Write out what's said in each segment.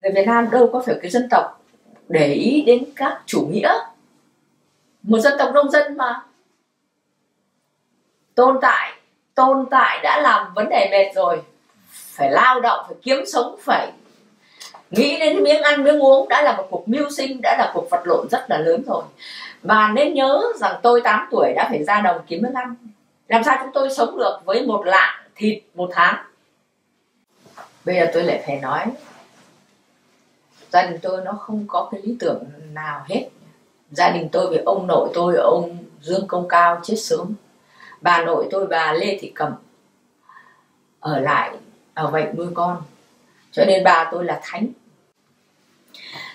Người Việt Nam đâu có phải cái dân tộc để ý đến các chủ nghĩa. Một dân tộc nông dân mà. Tồn tại đã làm vấn đề mệt rồi. Phải lao động, phải kiếm sống, phải nghĩ đến miếng ăn miếng uống đã là một cuộc mưu sinh, đã là cuộc vật lộn rất là lớn rồi. Bà nên nhớ rằng tôi 8 tuổi đã phải ra đồng kiếm miếng ăn. Làm sao chúng tôi sống được với 1 lạng thịt 1 tháng? Bây giờ tôi lại phải nói, gia đình tôi nó không có cái lý tưởng nào hết. Gia đình tôi với ông nội tôi, ông Dương Công Cao chết sớm. Bà nội tôi, bà Lê Thị Cẩm ở lại ở vậy nuôi con. Cho nên bà tôi là thánh.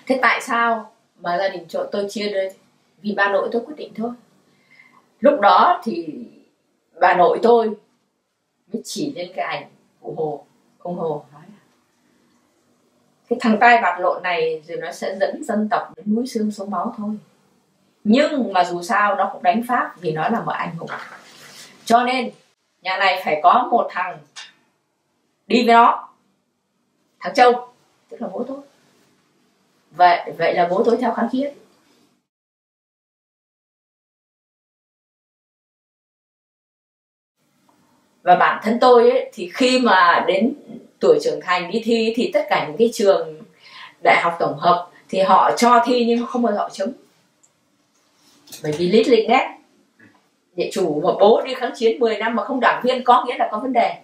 Thế tại sao mà gia đình tôi chia đây? Vì bà nội tôi quyết định thôi. Lúc đó thì bà nội tôi mới chỉ lên cái ảnh của Hồ. Ông Hồ nói là cái thằng tai vặt lộn này rồi nó sẽ dẫn dân tộc đến núi xương sống máu thôi. Nhưng mà dù sao nó cũng đánh Pháp vì nó là một anh hùng. Cho nên nhà này phải có một thằng đi với nó. Thằng Châu, tức là bố tôi. Vậy là bố tôi theo kháng chiến. Và bản thân tôi ấy, thì khi mà đến tuổi trưởng thành đi thi thì tất cả những cái trường đại học tổng hợp thì họ cho thi nhưng không bao giờ họ chấm. Bởi vì lý lịch nét. Địa chủ mà bố đi kháng chiến 10 năm mà không đảng viên có nghĩa là có vấn đề.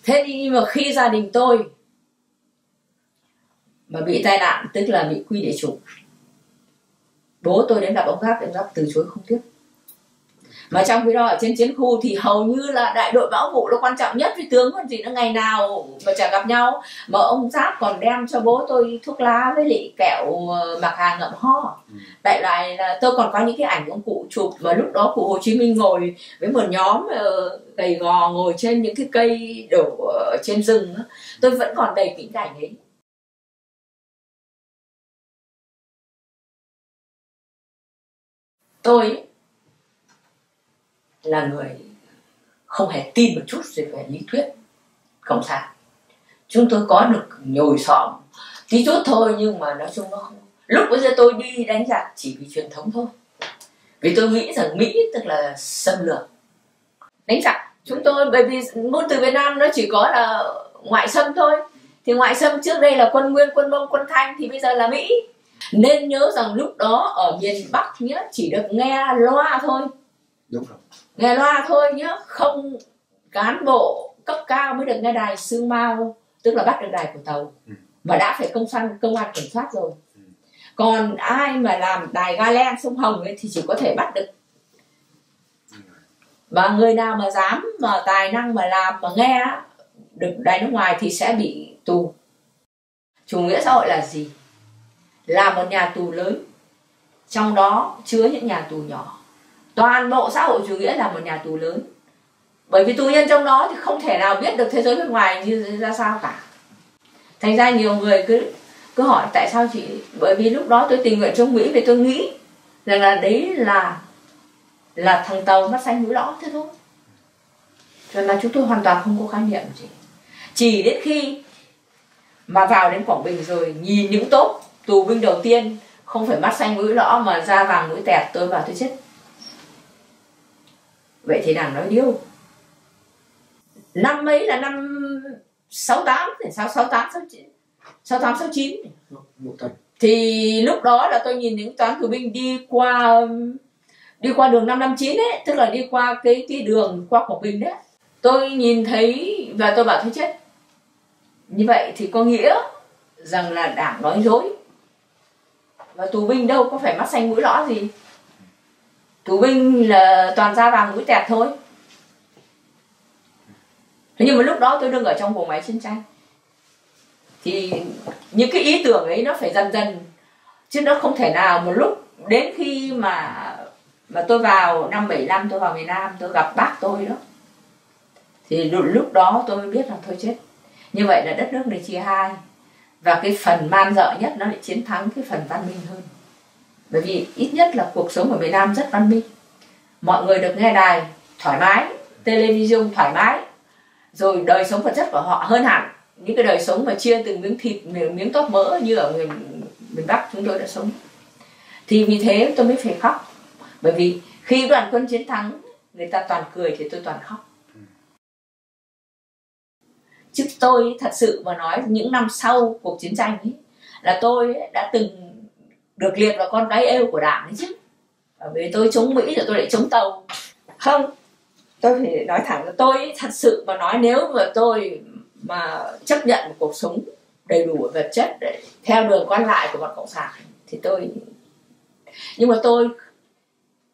Thế nhưng mà khi gia đình tôi mà bị tai nạn, tức là bị quy địa chủ, bố tôi đến gặp ông Giáp từ chối không tiếp. Mà trong khi đó ở trên chiến khu thì hầu như là đại đội bảo vụ là quan trọng nhất, với tướng còn gì nữa, ngày nào mà chả gặp nhau. Mà ông Giáp còn đem cho bố tôi thuốc lá với lại kẹo mặc hà ngậm ho. Đại loại là tôi còn có những cái ảnh ông cụ chụp mà lúc đó cụ Hồ Chí Minh ngồi với một nhóm gầy gò ngồi trên những cái cây đổ trên rừng. Tôi vẫn còn đầy cảnh ấy. Tôi là người không hề tin một chút về lý thuyết cộng sản. Chúng tôi có được nhồi sọm tí chút thôi, nhưng mà nói chung nó không. Lúc bây giờ tôi đi đánh giặc chỉ vì truyền thống thôi. Vì tôi nghĩ rằng Mỹ tức là xâm lược. Đánh giặc chúng tôi, bởi vì ngôn từ Việt Nam nó chỉ có là ngoại xâm thôi. Thì ngoại xâm trước đây là quân Nguyên, quân Mông, quân Thanh, thì bây giờ là Mỹ. Nên nhớ rằng lúc đó ở miền Bắc nhá, chỉ được nghe loa thôi. Đúng rồi. Nghe loa thôi nhá, không cán bộ cấp cao mới được nghe đài Sương Mao, tức là bắt được đài của tàu. Và đã phải công an kiểm soát rồi. Còn ai mà làm đài ga len sông Hồng ấy thì chỉ có thể bắt được. Và người nào mà dám mà tài năng mà làm mà nghe được đài nước ngoài thì sẽ bị tù. Chủ nghĩa xã hội là gì? Là một nhà tù lớn, trong đó chứa những nhà tù nhỏ. Toàn bộ xã hội chủ nghĩa là một nhà tù lớn. Bởi vì tù nhân trong đó thì không thể nào biết được thế giới bên ngoài như ra sao cả. Thành ra nhiều người cứ hỏi tại sao chị. Bởi vì lúc đó tôi tình nguyện trong Mỹ, vì tôi nghĩ rằng là đấy là thằng tàu mắt xanh mũi lõ thế thôi. Cho nên là chúng tôi hoàn toàn không có khái niệm gì. Chỉ đến khi mà vào đến Quảng Bình rồi nhìn những tốp tù binh đầu tiên không phải mắt xanh mũi lõ mà da vàng mũi tẹt, tôi vào tôi chết. Vậy thì Đảng nói điêu. Năm ấy là năm 68, 69. Thì lúc đó là tôi nhìn những toán tù binh đi qua đường 559 ấy, tức là đi qua cái đường qua Quảng Bình đấy. Tôi nhìn thấy và tôi bảo thôi chết. Như vậy thì có nghĩa rằng là Đảng nói dối. Và tù binh đâu có phải mắt xanh mũi lõ gì. Tù binh là toàn da vàng mũi tẹt thôi. Thế nhưng mà lúc đó tôi đang ở trong bộ máy chiến tranh. Thì những cái ý tưởng ấy nó phải dần dần. Chứ nó không thể nào một lúc. Đến khi mà tôi vào năm 75 tôi vào miền Nam, tôi gặp bác tôi đó. Thì lúc đó tôi mới biết là thôi chết. Như vậy là đất nước này chia hai. Và cái phần man dợ nhất nó lại chiến thắng cái phần văn minh hơn. Bởi vì ít nhất là cuộc sống ở miền Nam rất văn minh. Mọi người được nghe đài thoải mái, television thoải mái. Rồi đời sống vật chất của họ hơn hẳn. những cái đời sống mà chia từng miếng thịt, miếng tóp mỡ như ở miền Bắc chúng tôi đã sống. Thì vì thế tôi mới phải khóc. Bởi vì khi đoàn quân chiến thắng, người ta toàn cười thì tôi toàn khóc. Chứ tôi thật sự mà nói, những năm sau cuộc chiến tranh ấy, là tôi đã từng được liệt vào con gái êu của Đảng ấy chứ. Bởi vì tôi chống Mỹ rồi tôi lại chống Tàu. Không, tôi phải nói thẳng là tôi thật sự mà nói, nếu mà tôi mà chấp nhận một cuộc sống đầy đủ vật chất để theo đường quan lại của bọn Cộng sản thì tôi, nhưng mà tôi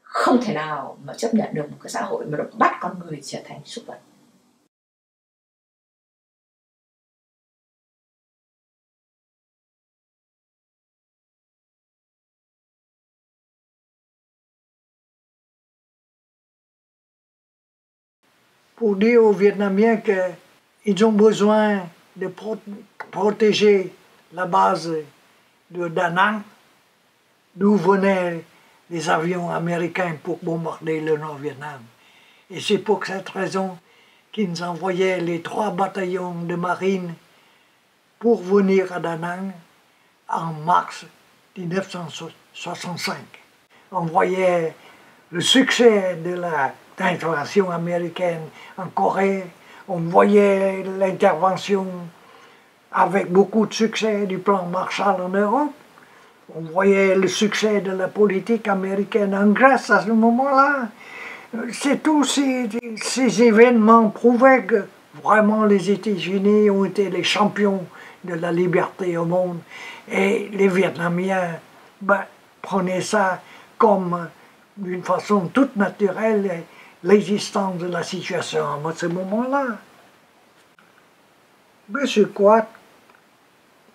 không thể nào mà chấp nhận được một cái xã hội mà nó bắt con người trở thành súc vật. Pour dire aux Vietnamiens qu'ils ont besoin de protéger la base de Da Nang, d'où venaient les avions américains pour bombarder le nord Vietnam. Et c'est pour cette raison qu'ils envoyaient les 3 bataillons de marine pour venir à Da Nang en mars 1965. On voyait le succès de l'intervention américaine en Corée, on voyait l'intervention avec beaucoup de succès du plan Marshall en Europe, on voyait le succès de la politique américaine en Grèce à ce moment-là. C'est tous ces événements prouvaient que vraiment les États-Unis ont été les champions de la liberté au monde. Et les Vietnamiens prenaient ça comme d'une façon toute naturelle l'existence de la situation à ce moment-là. Mais je crois,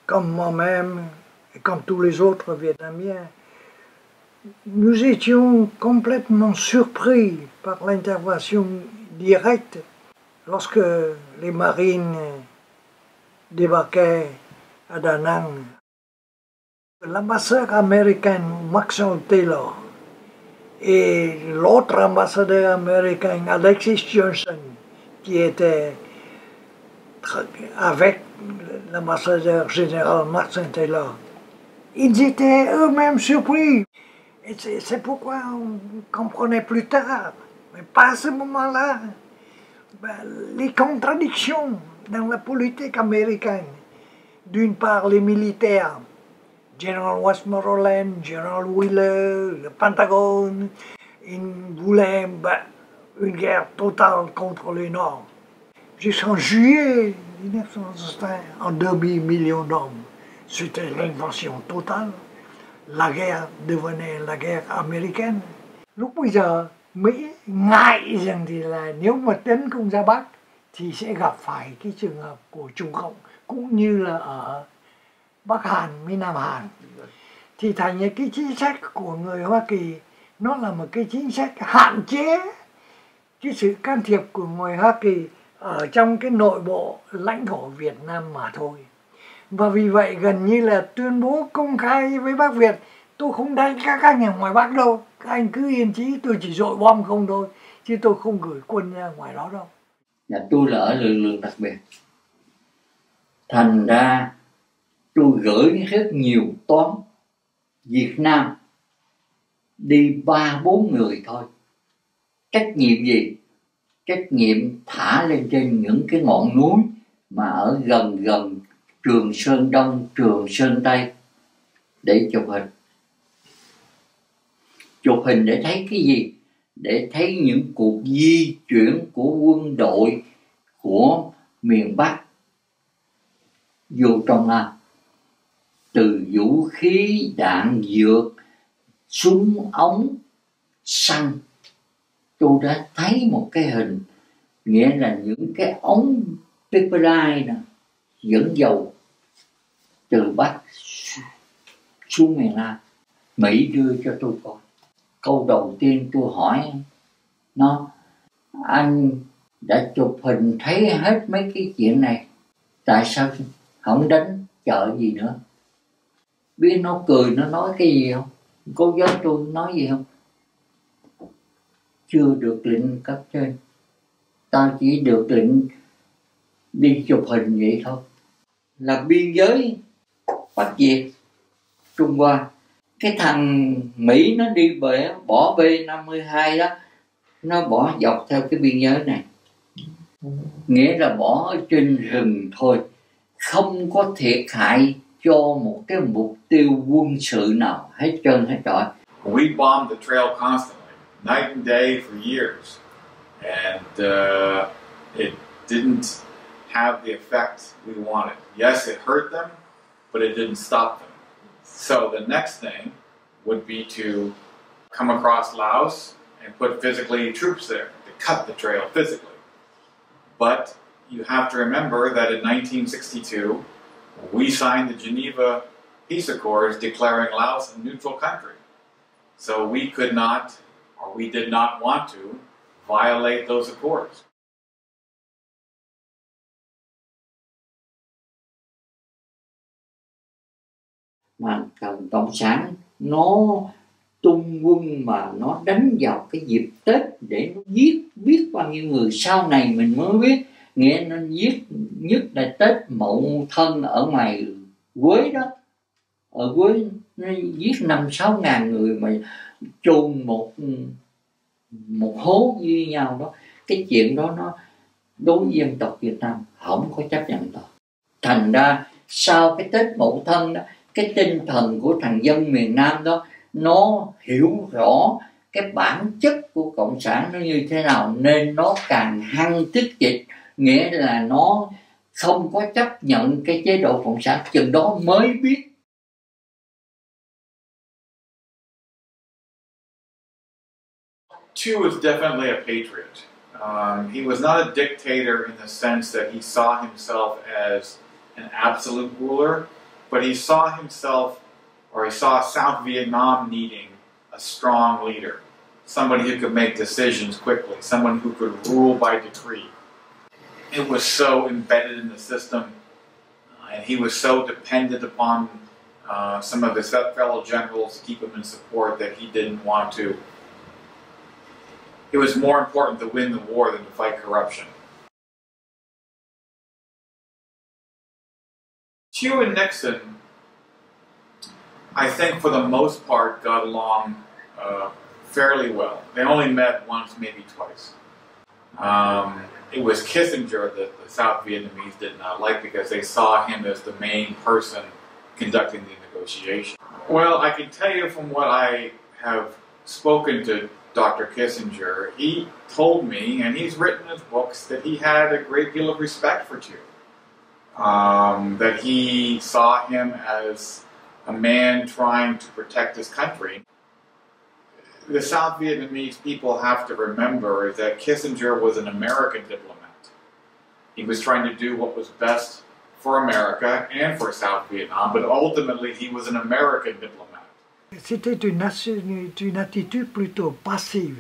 comme moi-même et comme tous les autres Vietnamiens, nous étions complètement surpris par l'intervention directe lorsque les marines débarquaient à Da Nang. L'ambassadeur américain Maxwell Taylor et l'autre ambassadeur américain Alexis Johnson, qui était avec l'ambassadeur général Maxwell Taylor, ils étaient eux-mêmes surpris. Et c'est pourquoi on comprenait plus tard, mais pas à ce moment-là, les contradictions dans la politique américaine. D'une part, les militaires, General Westmoreland, General Wheeler, le Pentagone, ils voulaient une guerre totale contre le Nord. Jusqu'en juillet 1961, en 2 millions d'hommes, c'était l'invasion totale. La guerre devenait la guerre américaine. Lúc bây giờ Mỹ ngại rằng thì là nếu mà tấn công ra Bắc thì sẽ gặp phải cái trường hợp của Trung Cộng cũng như là ở Bắc Hàn với Nam Hàn. Thì thành ra cái chính sách của người Hoa Kỳ nó là một cái chính sách hạn chế cái sự can thiệp của người Hoa Kỳ ở trong cái nội bộ lãnh thổ Việt Nam mà thôi. Và vì vậy gần như là tuyên bố công khai với Bắc Việt, tôi không đánh các anh ở ngoài Bắc đâu, các anh cứ yên chí, tôi chỉ dội bom không thôi, chứ tôi không gửi quân ra ngoài đó đâu. Tôi là ở lực lượng đặc biệt, thành ra tôi gửi rất nhiều toán Việt Nam đi 3-4 người thôi. Trách nhiệm gì? Trách nhiệm thả lên trên những cái ngọn núi mà ở gần Trường Sơn Đông, Trường Sơn Tây để chụp hình. Chụp hình để thấy cái gì? Để thấy những cuộc di chuyển của quân đội của miền Bắc vô trong Nam. Từ vũ khí, đạn dược, súng ống, xăng. Tôi đã thấy một cái hình, nghĩa là những cái ống pipeline nè, dẫn dầu từ Bắc xuống miền Nam. Mỹ đưa cho tôi coi. Câu đầu tiên tôi hỏi nó: anh đã chụp hình thấy hết mấy cái chuyện này, tại sao không đánh chợ gì nữa? Biết nó cười, nó nói cái gì không? Cô giáo tôi nói gì không? Chưa được lệnh cấp trên, ta chỉ được lệnh đi chụp hình vậy thôi. là biên giới Bắc Việt Trung Hoa. Cái thằng Mỹ nó đi về bỏ B-52 đó, nó bỏ dọc theo cái biên giới này, nghĩa là bỏ ở trên rừng thôi, không có thiệt hại cho một cái mục tiêu quân sự nào hết trơn hết trọi. We bombed the trail constantly, night and day for years, and it didn't have the effect we wanted. Yes, it hurt them, but it didn't stop them. So the next thing would be to come across Laos and put physically troops there to cut the trail physically. But you have to remember that in 1962, we signed the Geneva Peace Accords declaring Laos a neutral country. So we could not, or we did not want to, violate those accords. Mà Cộng sản nó tung quân mà nó đánh vào cái dịp Tết để nó giết biết bao nhiêu người, sau này mình mới biết, nghĩa nó giết nhất là Tết Mậu Thân ở ngoài Quế đó, ở Quế nó giết 5-6 ngàn người mà chôn một hố như nhau đó. Cái chuyện đó nó đối với dân tộc Việt Nam không có chấp nhận được. Thành ra sau cái Tết Mậu Thân đó, cái tinh thần của thằng dân miền Nam đó nó hiểu rõ cái bản chất của Cộng sản nó như thế nào, nên nó càng hăng tích dịch, nghĩa là nó không có chấp nhận cái chế độ Cộng sản, chừng đó mới biết. Chu was definitely a patriot. He was not a dictator in the sense that he saw himself as an absolute ruler, but he saw himself, or he saw South Vietnam needing a strong leader, somebody who could make decisions quickly, someone who could rule by decree. It was so embedded in the system, and he was so dependent upon some of his fellow generals to keep him in support that he didn't want to. It was more important to win the war than to fight corruption. Chu and Nixon, I think for the most part, got along fairly well. They only met once, maybe twice. It was Kissinger that the South Vietnamese did not like because they saw him as the main person conducting the negotiation. Well, I can tell you from what I have spoken to Dr. Kissinger, he told me, and he's written in his books, that he had a great deal of respect for Chu. That he saw him as a man trying to protect his country. The South Vietnamese people have to remember that Kissinger was an American diplomat. He was trying to do what was best for America and for South Vietnam, but ultimately he was an American diplomat. C'était une attitude plutôt passive.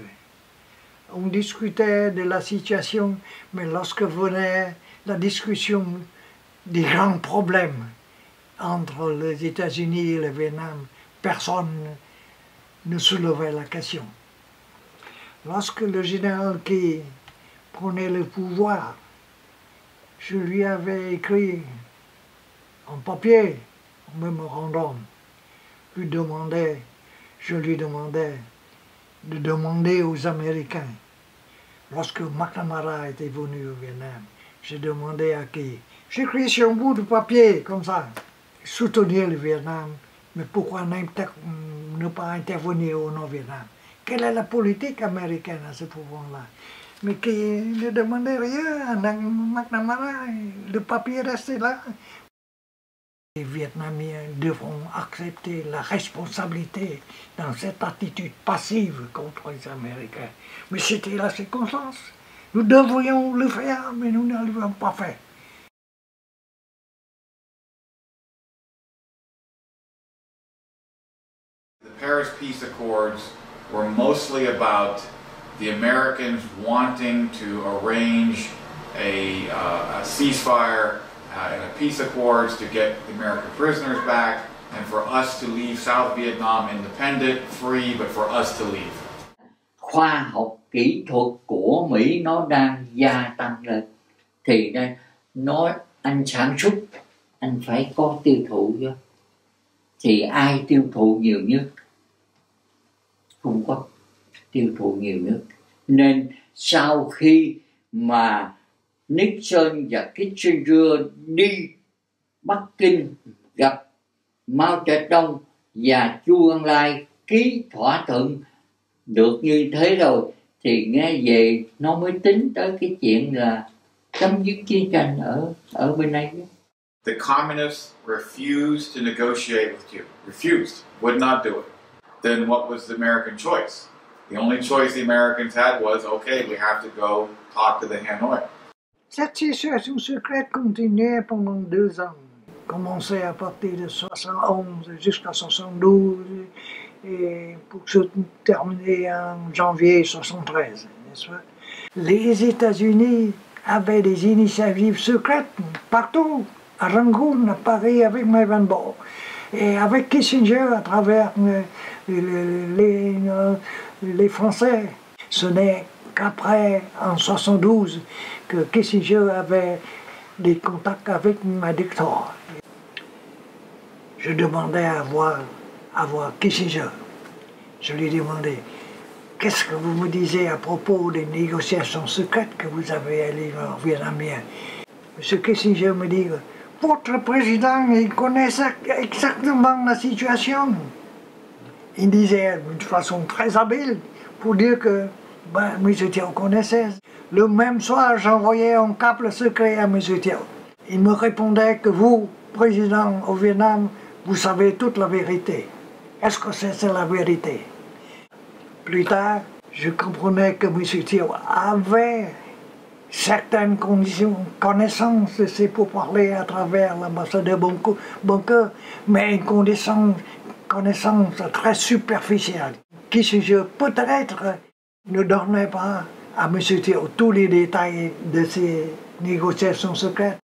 On discutait de la situation, mais lorsque venait la discussion des grands problèmes entre les États-Unis et le Vietnam, personne ne soulevait la question. Lorsque le général Ky prenait le pouvoir, je lui avais écrit en papier, en mémorandum, je lui demandais de demander aux Américains. Lorsque McNamara était venu au Vietnam, j'ai demandé à Ky, j'écris sur un bout de papier comme ça, soutenir le Vietnam, mais pourquoi ne pas intervenir au Nord-Vietnam? Quelle est la politique américaine à ce moment-là? Mais Ky ne demandait rien à McNamara, le papier restait là. Les Vietnamiens devront accepter la responsabilité dans cette attitude passive contre les Américains. Mais c'était la circonstance. Nous devrions le faire, mais nous ne l'avons pas fait. The Paris Peace Accords were mostly about the Americans wanting to arrange a ceasefire and a peace accords to get the American prisoners back, and for us to leave South Vietnam independent, free, but for us to leave. Khoa học kỹ thuật của Mỹ nó đang gia tăng lên, thì đây nó anh sản xuất anh phải có tiêu thụ chứ. Thì ai tiêu thụ nhiều nhất? Không có tiêu thụ nhiều nhất. Nên sau khi mà Nixon và Kissinger đi Bắc Kinh gặp Mao Zedong và Chu Ân Lai ký thỏa thuận được như thế rồi, thì nghe về nó mới tính tới cái chuyện là chấm dứt chiến tranh ở bên đây. The communists refused to negotiate with Cuba. Refused, would not do it. Then what was the American choice? The only choice the Americans had was, okay, we have to go talk to the Hanoi. Cette situation secrète continuait pendant 2 ans, commençait à partir de 71 jusqu'à 72 et pour se terminer en janvier 73, n'est-ce pas? Les États-Unis avaient des initiatives secrètes partout, à Rangoon, à Paris avec May Van Bol, et avec Kissinger à travers les Français. Ce n'est qu'après, en 72, que Kissinger avait des contacts avec Madictor. Je demandais à voir Kissinger. Je lui demandais, qu'est-ce que vous me disiez à propos des négociations secrètes que vous avez avec les Vietnamiens? M. Kissinger me dit, votre président, il connaît exactement la situation. Il disait d'une façon très habile pour dire que M. Thiel connaissait. Le même soir, j'envoyais un câble secret à M. Thiel. Il me répondait que vous, président au Vietnam, vous savez toute la vérité. Est-ce que c'est la vérité? Plus tard, je comprenais que M. Thiel avait certaines connaissances de ces pourparlers à travers l'ambassadeur Bunker, mais une connaissance très superficielle. Kissinger peut-être ne donnait pas à M. Thiel tous les détails de ces négociations secrètes.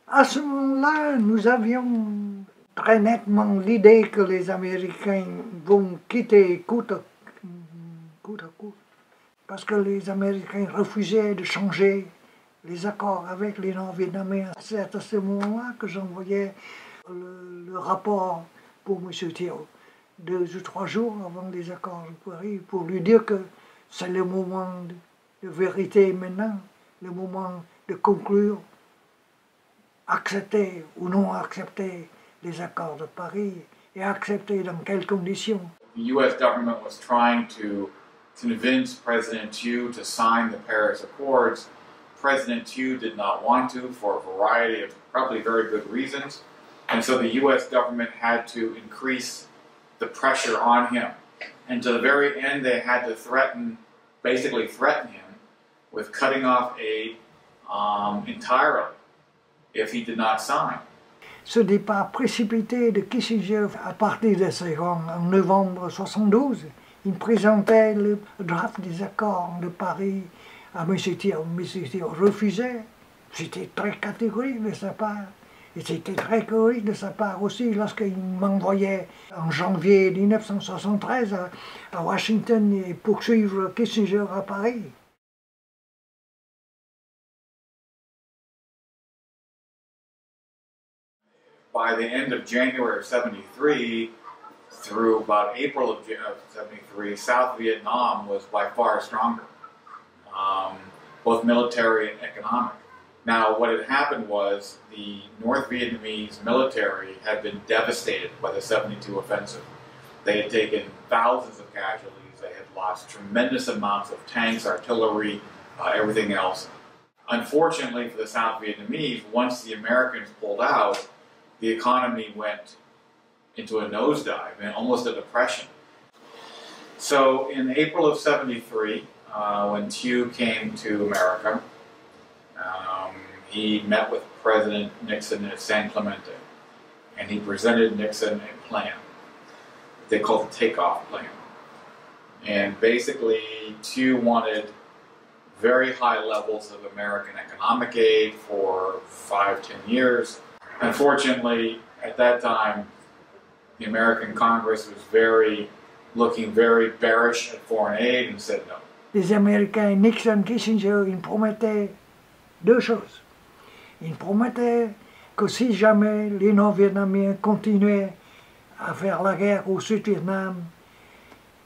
À ce moment-là, nous avions très nettement l'idée que les Américains vont quitter coûte à coûte, parce que les Américains refusaient de changer les accords avec les Nord-Vietnamiens. C'est à ce moment-là que j'envoyais le rapport pour M. Thiel, 2 ou 3 jours avant les accords de Paris, pour lui dire que c'est le moment de vérité maintenant, le moment de conclure, accepter ou non accepter les accords de Paris et accepter dans quelles conditions. The U.S. government was trying to convince President Thieu to sign the Paris Accords. President Thieu did not want to for a variety of probably very good reasons. And so the U.S. government had to increase the pressure on him. And to the very end, they had to basically threaten him with cutting off aid entirely if he did not sign. Ce départ précipité de Kissinger à partir de Saigon en novembre 1972, il présentait le draft des accords de Paris à M. Thiel. M. Thiel refusait. C'était très catégorique de sa part. Et c'était très catégorique de sa part aussi lorsqu'il m'envoyait en janvier 1973 à Washington et poursuivre Kissinger à Paris. By the end of January of 73, through about April of 73, South Vietnam was by far stronger, both military and economic. Now, what had happened was the North Vietnamese military had been devastated by the 72 offensive. They had taken thousands of casualties. They had lost tremendous amounts of tanks, artillery, everything else. Unfortunately for the South Vietnamese, once the Americans pulled out, the economy went into a nosedive and almost a depression. So in April of 73, when Thieu came to America, he met with President Nixon at San Clemente, and he presented Nixon a plan they called the takeoff plan. And basically, Thieu wanted very high levels of American economic aid for 5-10 years. Unfortunately, at that time, the American Congress was looking very bearish at foreign aid and said no. Les Américains, Nixon, Kissinger, ils promettaient 2 choses. Ils promettaient que si jamais les non-vietnamiens continuaient à faire la guerre au Sud-Vietnam,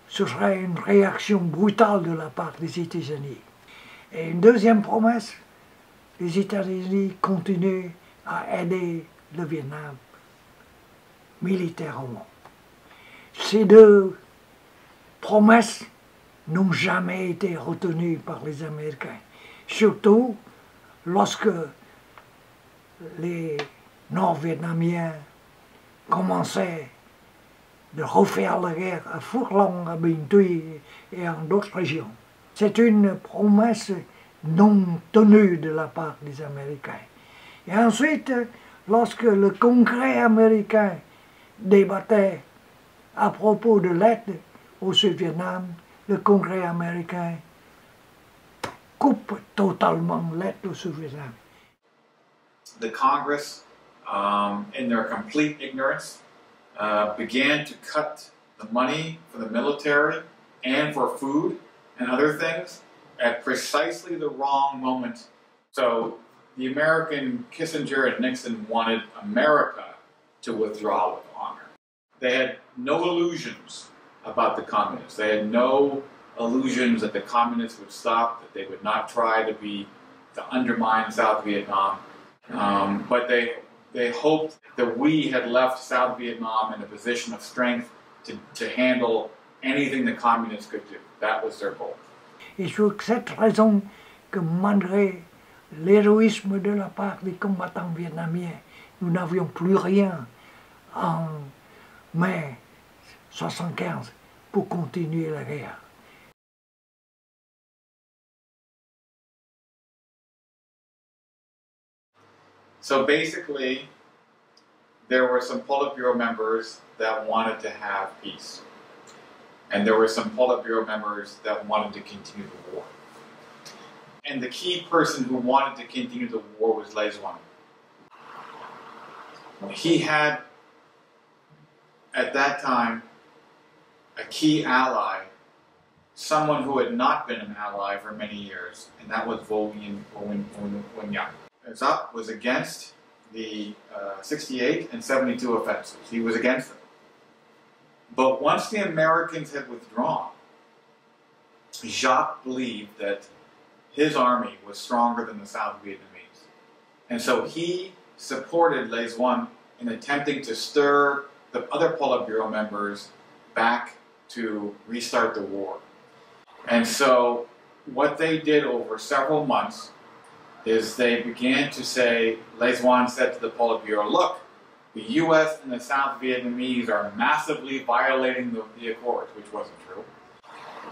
ce serait une réaction brutale de la part des États-Unis. Et une deuxième promesse, les États-Unis continuent à aider le Vietnam militairement. Ces deux promesses n'ont jamais été retenues par les Américains, surtout lorsque les Nord-Vietnamiens commençaient de refaire la guerre à Phuoc Long, à Binh Tuy et en d'autres régions. C'est une promesse non tenue de la part des Américains. Et ensuite, lorsque le Congrès américain débattait à propos de l'aide au Sud-Vietnam, le Congrès américain coupe totalement l'aide au Sud-Vietnam. The Congress, in their complete ignorance, began to cut the money for the military and for food and other things at precisely the wrong moment. So the American Kissinger and Nixon wanted America to withdraw with honor. They had no illusions about the communists. They had no illusions that the communists would stop, that they would not try to undermine South Vietnam. But they hoped that we had left South Vietnam in a position of strength to handle anything the communists could do. That was their goal. Et sur cette raison que malgré l'héroïsme de la part des combattants vietnamiens, nous n'avions plus rien en mai 1975 pour continuer la guerre. So basically, there were some Politburo members that wanted to have peace. And there were some Politburo members that wanted to continue the war. And the key person who wanted to continue the war was Lê Duẩn. He had, at that time, a key ally, someone who had not been an ally for many years, and that was Vo Nguyen Giap. Giap was against the 68 and 72 offensives. He was against them. But once the Americans had withdrawn, Giap believed that his army was stronger than the South Vietnamese. And so he supported Lê Duẩn in attempting to stir the other Politburo members back to restart the war. And so what they did over several months is they began to say, Lê Duẩn said to the Politburo, look, the U.S. and the South Vietnamese are massively violating the accords, which wasn't true.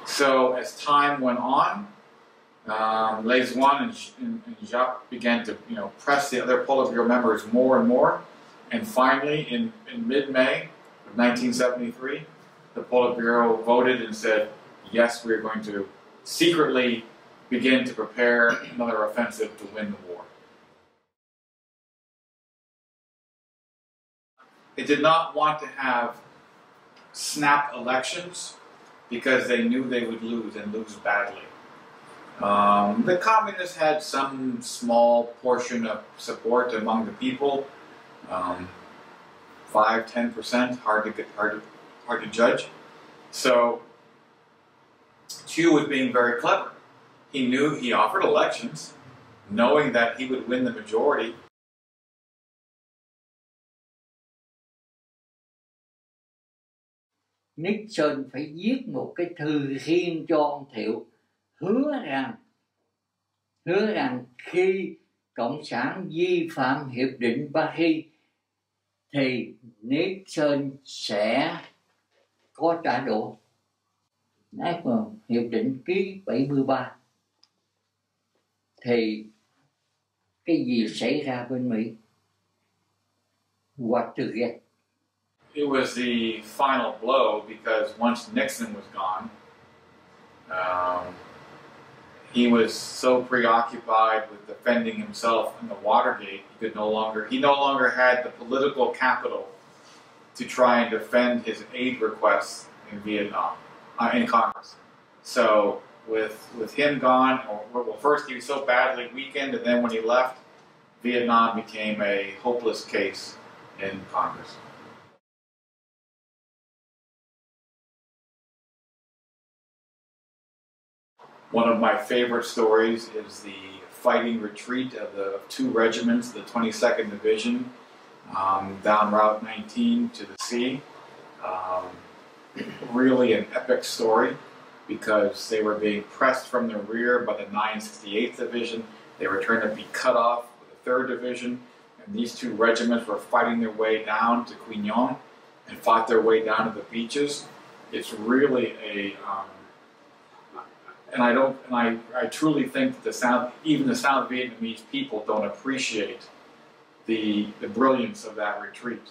So as time went on, Lê Duẩn and Giap began to press the other Politburo members more and more. And finally, in mid-May of 1973, the Politburo voted and said, yes, we're going to secretly begin to prepare another offensive to win the war. They did not want to have snap elections because they knew they would lose and lose badly. The communists had some small portion of support among the people, 5–10%, hard to judge. So Thieu was being very clever. He knew he offered elections, knowing that he would win the majority. Nixon phải viết một cái thư riêng cho ông Thiệu, hứa rằng khi Cộng sản vi phạm Hiệp định Paris thì Nixon sẽ có trả đũa. Nói mà Hiệp định ký 73 thì cái gì xảy ra bên Mỹ? Watergate. It was the final blow because once Nixon was gone, he was so preoccupied with defending himself in the Watergate, he no longer had the political capital to try and defend his aid requests in Vietnam, in Congress. So with him gone, well, first he was so badly weakened, and then when he left, Vietnam became a hopeless case in Congress. One of my favorite stories is the fighting retreat of two regiments, the 22nd Division, down Route 19 to the sea. Really an epic story because they were being pressed from the rear by the 968th Division. They were trying to be cut off with the 3rd Division, and these two regiments were fighting their way down to Quy Nhon and fought their way down to the beaches. It's really a I truly think that even the South Vietnamese people don't appreciate the brilliance of that retreat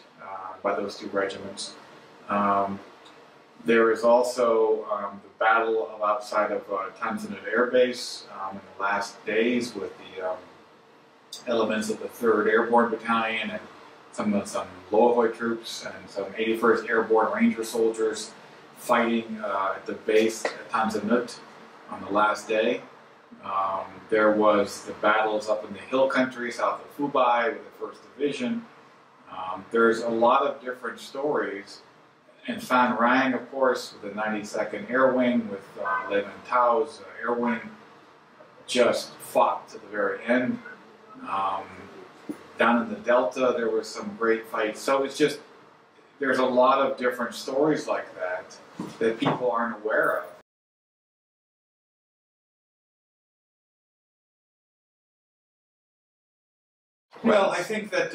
by those two regiments. There is also the battle outside of Tan Son Nhut Air Base in the last days with the elements of the 3rd Airborne Battalion and some Lo Hoi troops and some 81st Airborne Ranger soldiers fighting at the base at Tan Son Nhut on the last day. There was the battles up in the hill country south of Phu Bai with the 1st Division. There's a lot of different stories. And Phan Rang, of course, with the 92nd Air Wing, with Le Van Tau's Air Wing, just fought to the very end. Down in the Delta, there were some great fights. So it's just, there's a lot of different stories like that people aren't aware of. Well, I think that,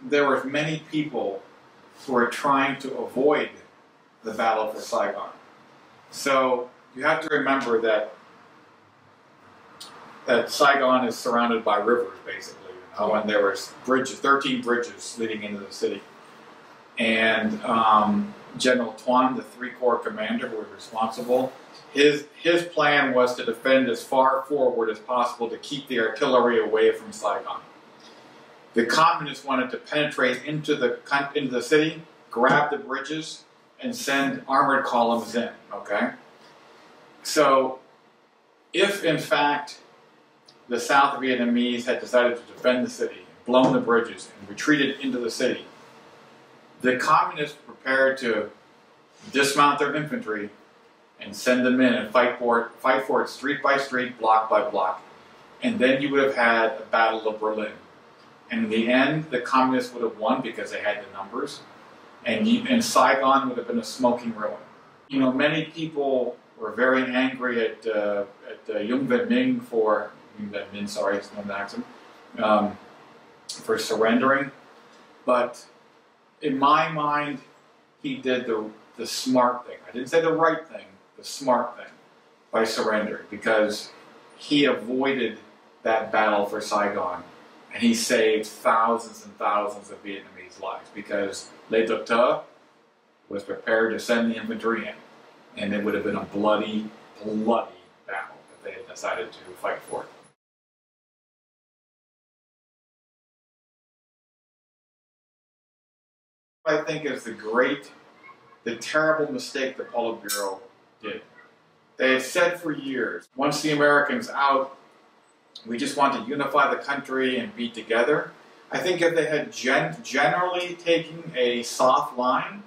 there were many people who are trying to avoid the battle for Saigon. So you have to remember that Saigon is surrounded by rivers, basically, and there were 13 bridges leading into the city. And General Tuan, the 3 Corps commander who was responsible, his plan was to defend as far forward as possible to keep the artillery away from Saigon. The communists wanted to penetrate into the city, grab the bridges, and send armored columns in, okay? So, if in fact the South Vietnamese had decided to defend the city, blown the bridges, and retreated into the city, the communists were prepared to dismount their infantry and send them in and fight for it street by street, block by block. And then you would have had a Battle of Berlin. And in the end, the communists would have won because they had the numbers, and Saigon would have been a smoking ruin. Many people were very angry at Nguyen Van Minh for surrendering, but in my mind, he did the smart thing. I didn't say the right thing, the smart thing, by surrendering, because he avoided that battle for Saigon. And he saved thousands and thousands of Vietnamese lives because Le Duc Tho was prepared to send the infantry in. And it would have been a bloody, bloody battle if they had decided to fight for it. I think is the terrible mistake the Politburo did. They had said for years, once the Americans out, we just want to unify the country and be together. I think if they had generally taken a soft line,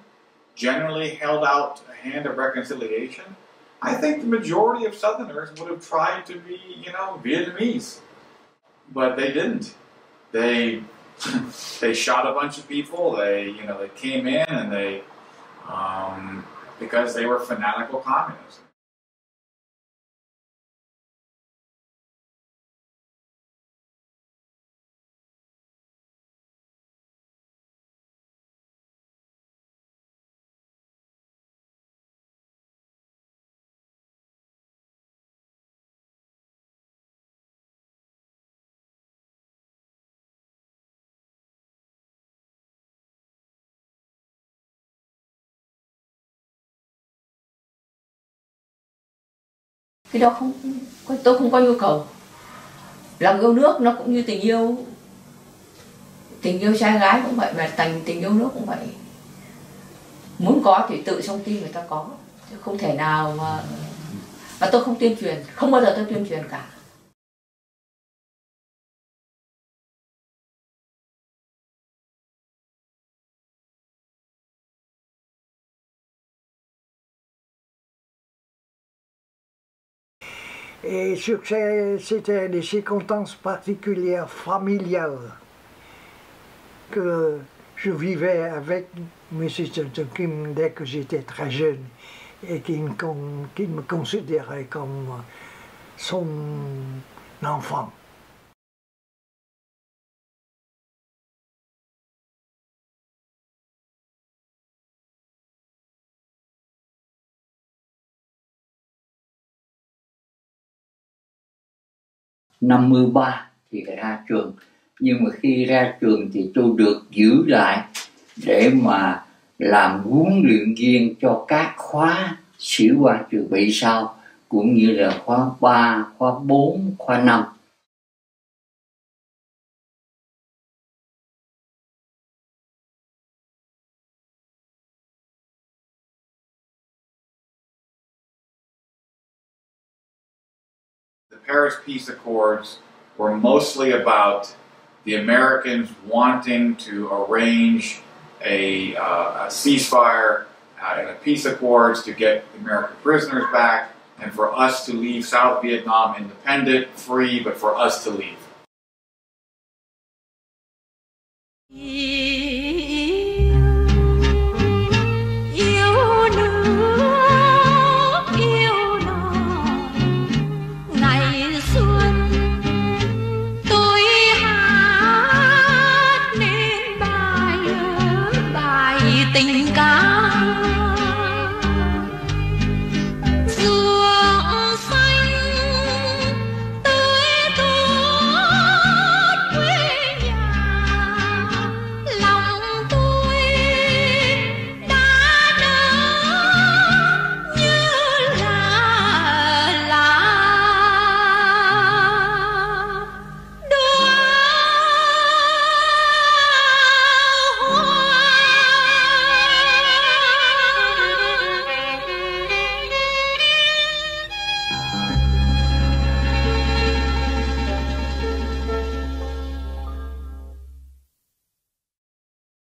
generally held out a hand of reconciliation, I think the majority of Southerners would have tried to be, Vietnamese. But they didn't. They shot a bunch of people. They came in and they, because they were fanatical communists. Cái đó tôi không có nhu cầu. Lòng yêu nước nó cũng như tình yêu trai gái cũng vậy, mà tình yêu nước cũng vậy. Muốn có thì tự trong tim người ta có, chứ không thể nào mà tôi không tuyên truyền, không bao giờ tôi tuyên truyền cả. Et c'était des circonstances particulières, familiales, que je vivais avec M. Johnson Kim dès que j'étais très jeune et qu'il me considérait comme son enfant. Năm 13 thì ra trường, nhưng mà khi ra trường thì tôi được giữ lại để mà làm huấn luyện viên cho các khóa sĩ quan dự bị sau, cũng như là khóa 3, khóa 4, khóa 5. The Paris Peace Accords were mostly about the Americans wanting to arrange a ceasefire and a peace accords to get American prisoners back, and for us to leave South Vietnam independent, free, but for us to leave.